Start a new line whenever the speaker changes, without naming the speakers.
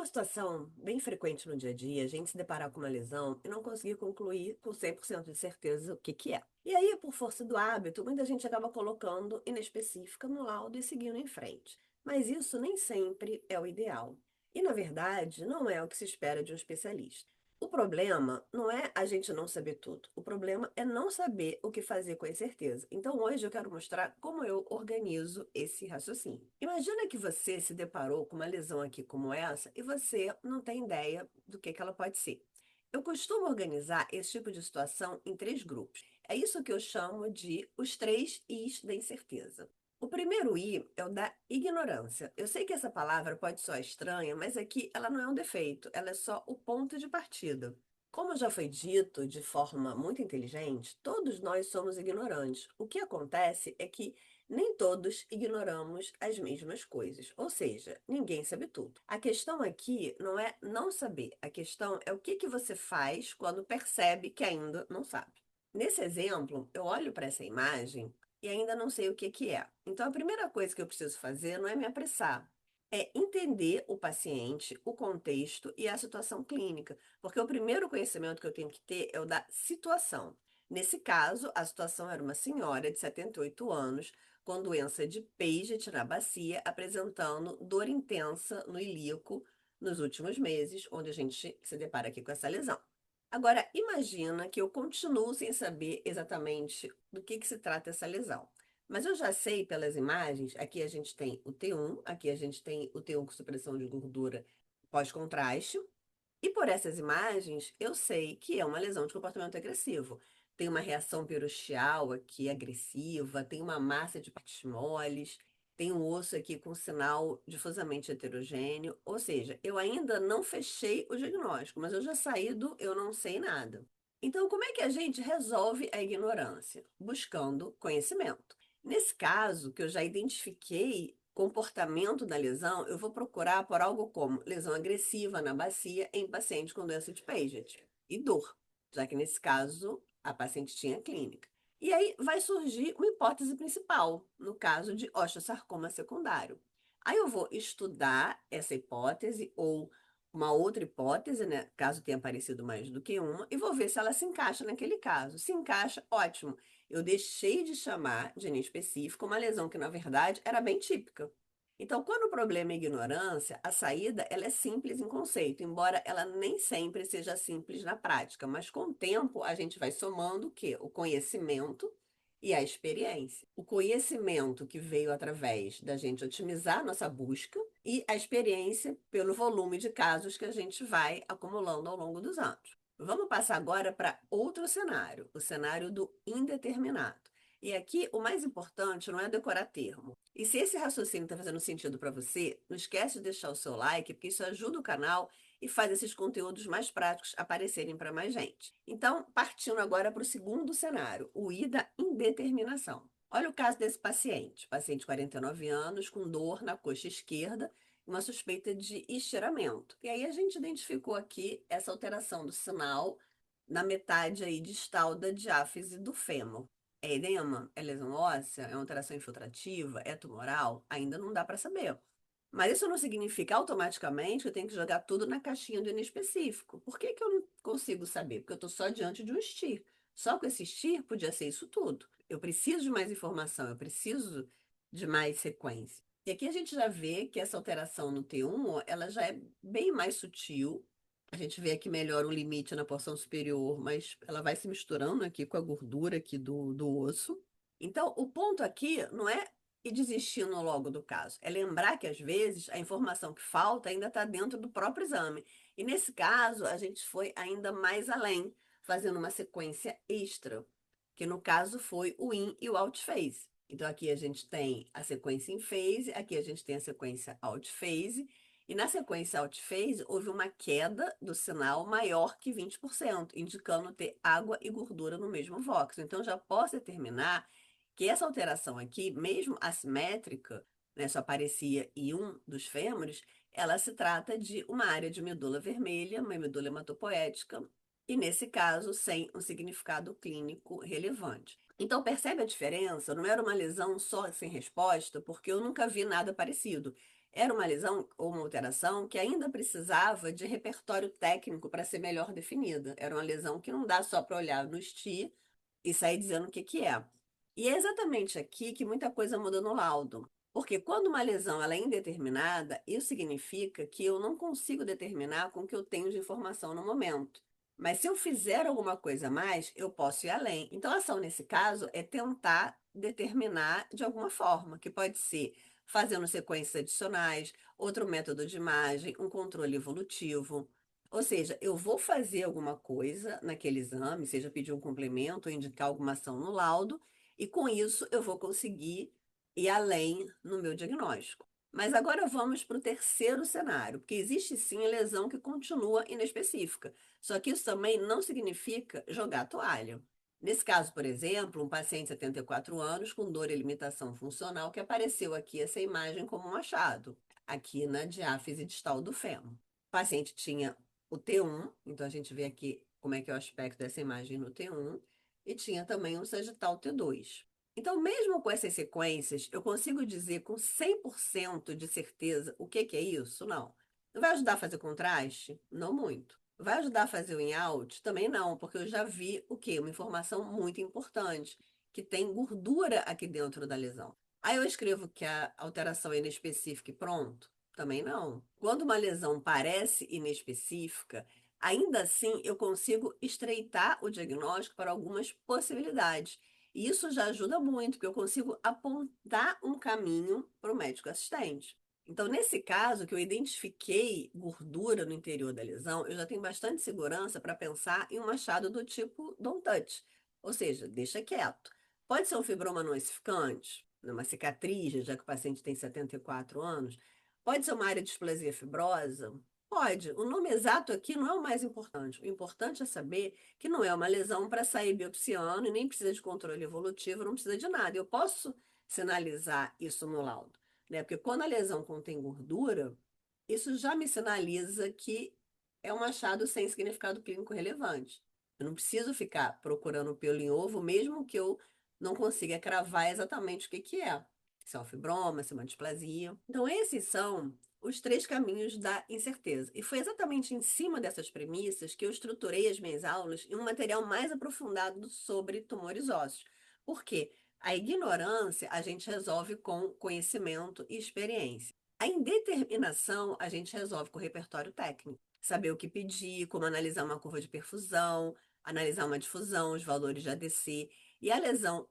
uma situação bem frequente no dia a dia, a gente se deparar com uma lesão e não conseguir concluir com 100% de certeza o que que é. E aí, por força do hábito, muita gente acaba colocando inespecífica no laudo e seguindo em frente. Mas isso nem sempre é o ideal. E, na verdade, não é o que se espera de um especialista. O problema não é a gente não saber tudo. O problema é não saber o que fazer com incerteza. Então, hoje eu quero mostrar como eu organizo esse raciocínio. Imagina que você se deparou com uma lesão aqui como essa e você não tem ideia do que ela pode ser. Eu costumo organizar esse tipo de situação em três grupos. É isso que eu chamo de os três Is da incerteza. O primeiro I é o da ignorância. Eu sei que essa palavra pode soar estranha, mas aqui ela não é um defeito, ela é só o ponto de partida. Como já foi dito de forma muito inteligente, todos nós somos ignorantes. O que acontece é que nem todos ignoramos as mesmas coisas, ou seja, ninguém sabe tudo. A questão aqui não é não saber, a questão é o que você faz quando percebe que ainda não sabe. Nesse exemplo, eu olho para essa imagem e ainda não sei o que que é. Então, a primeira coisa que eu preciso fazer não é me apressar, é entender o paciente, o contexto e a situação clínica, porque o primeiro conhecimento que eu tenho que ter é o da situação. Nesse caso, a situação era uma senhora de 78 anos com doença de Paget na bacia, apresentando dor intensa no ilíaco nos últimos meses, onde a gente se depara aqui com essa lesão. Agora, imagina que eu continuo sem saber exatamente do que se trata essa lesão. Mas eu já sei pelas imagens, aqui a gente tem o T1, aqui a gente tem o T1 com supressão de gordura pós-contraste, e por essas imagens eu sei que é uma lesão de comportamento agressivo. Tem uma reação peroxial aqui agressiva, tem uma massa de partes moles, tem um osso aqui com sinal difusamente heterogêneo, ou seja, eu ainda não fechei o diagnóstico, mas eu já saí do eu não sei nada. Então, como é que a gente resolve a ignorância? Buscando conhecimento. Nesse caso, que eu já identifiquei comportamento da lesão, eu vou procurar por algo como lesão agressiva na bacia em paciente com doença de Paget e dor, já que nesse caso a paciente tinha clínica. E aí vai surgir uma hipótese principal, no caso de osteosarcoma secundário. Aí eu vou estudar essa hipótese ou uma outra hipótese, né, caso tenha aparecido mais do que uma, e vou ver se ela se encaixa naquele caso. Se encaixa, ótimo. Eu deixei de chamar de inespecífico uma lesão que, na verdade, era bem típica. Então, quando o problema é ignorância, a saída ela é simples em conceito, embora ela nem sempre seja simples na prática. Mas com o tempo, a gente vai somando o quê? O conhecimento e a experiência. O conhecimento que veio através da gente otimizar a nossa busca e a experiência pelo volume de casos que a gente vai acumulando ao longo dos anos. Vamos passar agora para outro cenário, o cenário do indeterminado. E aqui o mais importante não é decorar termo. E se esse raciocínio está fazendo sentido para você, não esquece de deixar o seu like, porque isso ajuda o canal e faz esses conteúdos mais práticos aparecerem para mais gente. Então, partindo agora para o segundo cenário, o I da indeterminação. Olha o caso desse paciente de 49 anos, com dor na coxa esquerda, uma suspeita de estiramento. E aí a gente identificou aqui essa alteração do sinal na metade aí distal da diáfise do fêmur. É edema? É lesão óssea? É uma alteração infiltrativa? É tumoral? Ainda não dá para saber. Mas isso não significa automaticamente que eu tenho que jogar tudo na caixinha do inespecífico. Por que que eu não consigo saber? Porque eu estou só diante de um STIR. Só com esse STIR podia ser isso tudo. Eu preciso de mais informação, eu preciso de mais sequência. E aqui a gente já vê que essa alteração no T1, ela já é bem mais sutil. A gente vê aqui melhor o limite na porção superior, mas ela vai se misturando aqui com a gordura aqui do osso. Então, o ponto aqui não é ir desistindo logo do caso, é lembrar que às vezes a informação que falta ainda está dentro do próprio exame. E nesse caso, a gente foi ainda mais além, fazendo uma sequência extra, que no caso foi o in e o out phase. Então, aqui a gente tem a sequência in phase, aqui a gente tem a sequência out phase, e na sequência out phase houve uma queda do sinal maior que 20%, indicando ter água e gordura no mesmo voxel. Então, já posso determinar que essa alteração aqui, mesmo assimétrica, né, só aparecia em um dos fêmures, ela se trata de uma área de medula vermelha, uma medula hematopoética, e nesse caso, sem um significado clínico relevante. Então, percebe a diferença? Não era uma lesão só sem resposta, porque eu nunca vi nada parecido. era uma lesão ou uma alteração que ainda precisava de repertório técnico para ser melhor definida. Era uma lesão que não dá só para olhar no STI e sair dizendo o que que é. E é exatamente aqui que muita coisa muda no laudo. Porque quando uma lesão ela é indeterminada, isso significa que eu não consigo determinar com o que eu tenho de informação no momento. Mas se eu fizer alguma coisa a mais, eu posso ir além. Então, a ação nesse caso é tentar determinar de alguma forma, que pode ser fazendo sequências adicionais, outro método de imagem, um controle evolutivo. Ou seja, eu vou fazer alguma coisa naquele exame, seja pedir um complemento ou indicar alguma ação no laudo, e com isso eu vou conseguir ir além no meu diagnóstico. Mas agora vamos para o terceiro cenário, porque existe sim lesão que continua inespecífica. Só que isso também não significa jogar a toalha. Nesse caso, por exemplo, um paciente de 74 anos com dor e limitação funcional que apareceu aqui essa imagem como um achado, aqui na diáfise distal do fêmur. O paciente tinha o T1, então a gente vê aqui como é que é o aspecto dessa imagem no T1, e tinha também um sagital T2. Então, mesmo com essas sequências, eu consigo dizer com 100% de certeza o que que é isso? Não. Não vai ajudar a fazer contraste? Não muito. Vai ajudar a fazer o in-out? Também não, porque eu já vi o quê? Uma informação muito importante, que tem gordura aqui dentro da lesão. Aí eu escrevo que a alteração é inespecífica e pronto? Também não. Quando uma lesão parece inespecífica, ainda assim eu consigo estreitar o diagnóstico para algumas possibilidades. E isso já ajuda muito, porque eu consigo apontar um caminho para o médico assistente. Então, nesse caso, que eu identifiquei gordura no interior da lesão, eu já tenho bastante segurança para pensar em um achado do tipo don't touch, ou seja, deixa quieto. Pode ser um fibroma não ossificante, uma cicatriz, já que o paciente tem 74 anos. Pode ser uma área de displasia fibrosa? Pode. O nome exato aqui não é o mais importante. O importante é saber que não é uma lesão para sair biopsiando e nem precisa de controle evolutivo, não precisa de nada. Eu posso sinalizar isso no laudo, né? Porque quando a lesão contém gordura, isso já me sinaliza que é um achado sem significado clínico relevante. Eu não preciso ficar procurando pelo em ovo, mesmo que eu não consiga cravar exatamente o que que é. Se é um fibroma, se é uma displasia. Então, esses são os três caminhos da incerteza. E foi exatamente em cima dessas premissas que eu estruturei as minhas aulas em um material mais aprofundado sobre tumores ósseos. Por quê? A ignorância a gente resolve com conhecimento e experiência. A indeterminação a gente resolve com repertório técnico. Saber o que pedir, como analisar uma curva de perfusão, analisar uma difusão, os valores de ADC. E a lesão